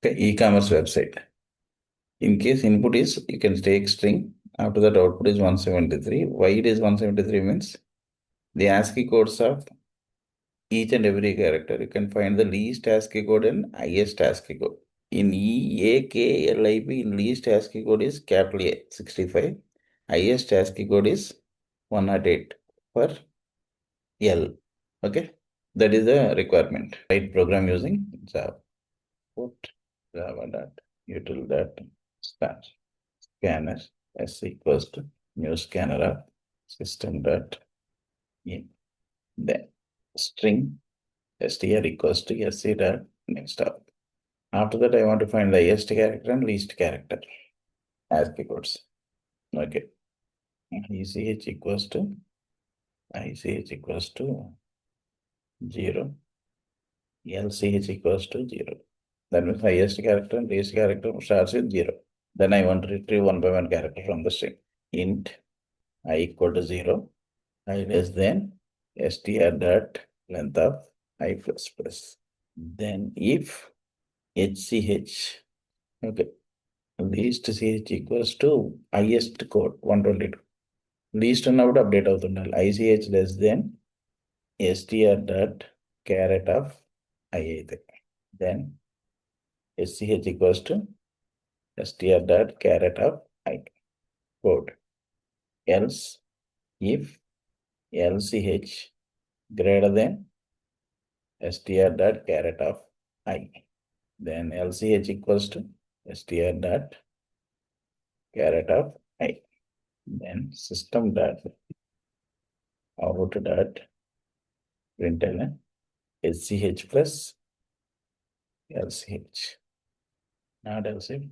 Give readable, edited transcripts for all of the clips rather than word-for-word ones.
Okay, e-commerce website. In case input is, you can take string. After that, output is 173. Why it is 173 means the ASCII codes of each and every character. You can find the least ASCII code and highest ASCII code. In EAKLIB, in least ASCII code is capital A, 65. Highest ASCII code is 108 for L. Okay, that is the requirement. Write program using Java. Put java.util.scanner s equals to new scanner of system dot in. Then string str equals to sc dot next up. After that, I want to find the highest character and least character ASCII codes. Okay. ECH equals to 0. LCH equals to 0. That means highest character and least character starts with 0. Then I want to retrieve one by one character from the string. Int I equal to 0. I less than str dot length of I plus plus. Then if HCH, okay, least CH equals to highest code 122. Least ఉన్నప్పుడు update అవుతుండాలి. ICH less than str dot caret of I అయితే. Then SCH equals to str dot caret of I code. Else if LCH greater than str dot caret of I. Then LCH equals to str dot caret of I. Then system dot out dot println SCH plus LCH. Not else if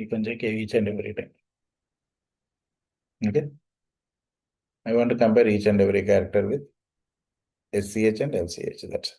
you can check each and every time. Okay. I want to compare each and every character with SCH and LCH. That's